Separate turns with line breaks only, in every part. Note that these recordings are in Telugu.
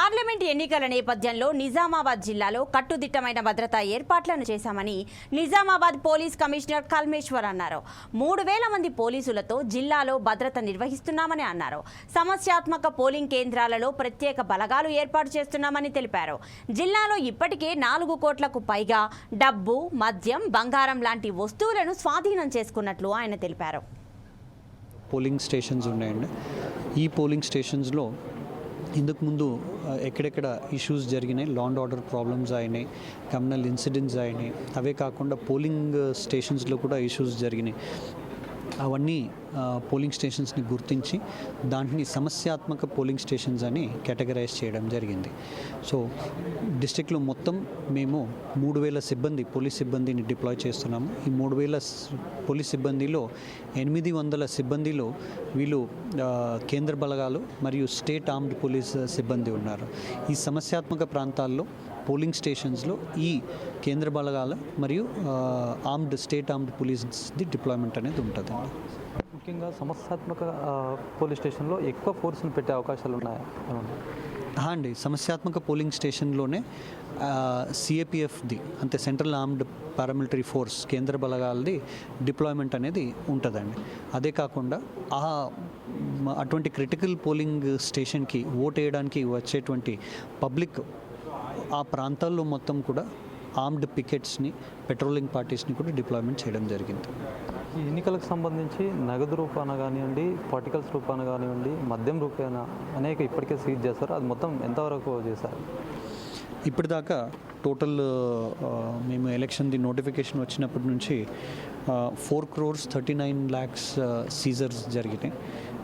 పార్లమెంట్ ఎన్నికల నేపథ్యంలో నిజామాబాద్ జిల్లాలో కట్టుదిట్టమైన భద్రతా ఏర్పాట్లను చేశామని నిజామాబాద్ పోలీస్ కమిషనర్ కల్మేశ్వర్ అన్నారు. 3000 మంది పోలీసులతో జిల్లాలో భద్రత నిర్వహిస్తున్నామని అన్నారు. సమస్యాత్మక పోలింగ్ కేంద్రాలలో ప్రత్యేక బలగాలు ఏర్పాటు చేస్తున్నామని తెలిపారు. జిల్లాలో ఇప్పటికే 4 కోట్లకు పైగా డబ్బు, మద్యం, బంగారం లాంటి వస్తువులను స్వాధీనం చేసుకున్నట్లు ఆయన తెలిపారు.
పోలింగ్ స్టేషన్స్ ఉన్నాయండి. ఈ పోలింగ్ స్టేషన్స్లో ఇంతకుముందు ఎక్కడెక్కడ ఇష్యూస్ జరిగినాయి, లా అండ్ ఆర్డర్ ప్రాబ్లమ్స్ అయినాయి, కమ్యూనల్ ఇన్సిడెంట్స్ అయినాయి, అవే కాకుండా పోలింగ్ స్టేషన్స్లో కూడా ఇష్యూస్ జరిగినాయి. అవన్నీ పోలింగ్ స్టేషన్స్ని గుర్తించి దాంట్ని సమస్యాత్మక పోలింగ్ స్టేషన్స్ అని కేటగరైజ్ చేయడం జరిగింది. సో డిస్ట్రిక్ట్లో మొత్తం మేము 3000 సిబ్బంది, పోలీస్ సిబ్బందిని డిప్లాయ్ చేస్తున్నాము. ఈ 3000 పోలీస్ సిబ్బందిలో 800 సిబ్బందిలో వీళ్ళు కేంద్ర బలగాలు మరియు స్టేట్ ఆర్మ్డ్ పోలీస్ సిబ్బంది ఉన్నారు. ఈ సమస్యాత్మక ప్రాంతాల్లో పోలింగ్ స్టేషన్స్లో ఈ కేంద్ర బలగాలు మరియు స్టేట్ ఆర్మ్డ్ పోలీస్ది డిప్లాయ్మెంట్ అనేది ఉంటుంది.
ముఖ్యంగా సమస్యాత్మక పోలీస్ స్టేషన్లో ఎక్కువ ఫోర్స్ని పెట్టే అవకాశాలు ఉన్నాయా?
అండి, సమస్యాత్మక పోలింగ్ స్టేషన్లోనే సిఏపిఎఫ్ది అంటే సెంట్రల్ ఆర్మ్డ్ పారామిలిటరీ ఫోర్స్ కేంద్ర బలగాలది డిప్లాయ్మెంట్ అనేది ఉంటుందండి. అదే కాకుండా అటువంటి క్రిటికల్ పోలింగ్ స్టేషన్కి ఓట్ వేయడానికి వచ్చేటువంటి పబ్లిక్ ఆ ప్రాంతాల్లో మొత్తం కూడా ఆర్మ్డ్ పికెట్స్ని, పెట్రోలింగ్ పార్టీస్ని కూడా డిప్లాయ్మెంట్ చేయడం జరిగింది.
ఈ ఎన్నికలకు సంబంధించి నగదు రూపాన కానివ్వండి, పార్టికల్స్ రూపాన కానివ్వండి, మద్యం రూపాన అనేక ఇప్పటికే సీజ్ చేస్తారు. అది మొత్తం ఎంతవరకు చేశారు?
ఇప్పటిదాకా టోటల్ మేము ఎలక్షన్ది నోటిఫికేషన్ వచ్చినప్పటి నుంచి 4,39,00,000 సీజర్స్ జరిగినాయి.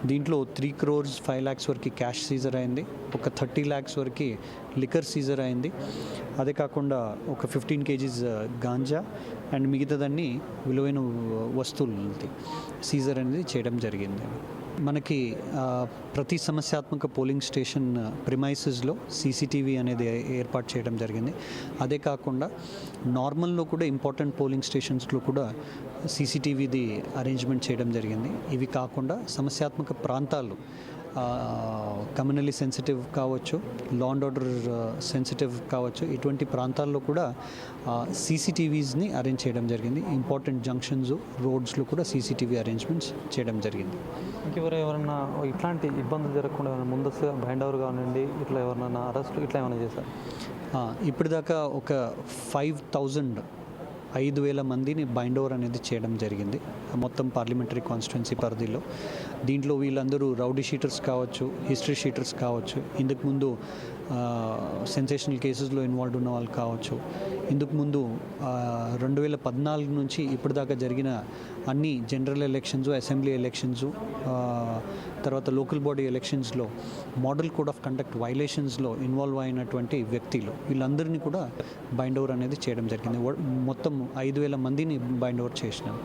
దీంట్లో 3,05,00,000 వరకు క్యాష్ సీజర్ అయింది, ఒక 30 lakhs వరకు లిక్కర్ సీజర్ అయింది. అదే కాకుండా ఒక 15 kgs గాంజా అండ్ మిగతాదన్నీ విలువైన వస్తువులది సీజర్ అనేది చేయడం జరిగింది. మనకి ప్రతి సమస్యాత్మక పోలింగ్ స్టేషన్ ప్రిమైసెస్లో సీసీటీవీ అనేది ఏర్పాటు చేయడం జరిగింది. అదే కాకుండా నార్మల్లో కూడా ఇంపార్టెంట్ పోలింగ్ స్టేషన్స్లో కూడా సీసీటీవీది అరేంజ్మెంట్ చేయడం జరిగింది. ఇవి కాకుండా సమస్యాత్మక ప్రాంతాలు కమ్యూనల్లీ సెన్సిటివ్ కావచ్చు, లా అండ్ ఆర్డర్ సెన్సిటివ్ కావచ్చు, ఇటువంటి ప్రాంతాల్లో కూడా సీసీటీవీస్ని అరేంజ్ చేయడం జరిగింది. ఇంపార్టెంట్ జంక్షన్స్, రోడ్స్లో కూడా సీసీటీవీ అరేంజ్మెంట్స్ చేయడం జరిగింది.
ఎవరైనా ఇట్లాంటి ఇబ్బందులు జరగకుండా ముందస్తుగా బైండ్ ఓవర్ కానివ్వండి, ఇట్లా ఎవరైనా అరెస్ట్లు ఇట్లా ఏమైనా చేశారు?
ఇప్పటిదాకా ఒక 5,000 మందిని బైండ్ ఓవర్ అనేది చేయడం జరిగింది మొత్తం పార్లమెంటరీ కాన్స్టిట్యున్సీ పరిధిలో. దీంట్లో వీళ్ళందరూ రౌడీ షీటర్స్ కావచ్చు, హిస్టరీ షీటర్స్ కావచ్చు, ఇంతకుముందు సెన్సేషనల్ కేసెస్లో ఇన్వాల్వ్ ఉన్న వాళ్ళు కావచ్చు, ఇంతకుముందు 2014 నుంచి ఇప్పటిదాకా జరిగిన అన్ని జనరల్ ఎలక్షన్స్, అసెంబ్లీ ఎలక్షన్స్, తర్వాత లోకల్ బాడీ ఎలక్షన్స్లో మోడల్ కోడ్ ఆఫ్ కండక్ట్ వైలేషన్స్లో ఇన్వాల్వ్ అయినటువంటి వ్యక్తులు వీళ్ళందరినీ కూడా బైండ్ ఓవర్ అనేది చేయడం జరిగింది. మొత్తం 5,000 మందిని బైండ్ ఓవర్ చేసినాం.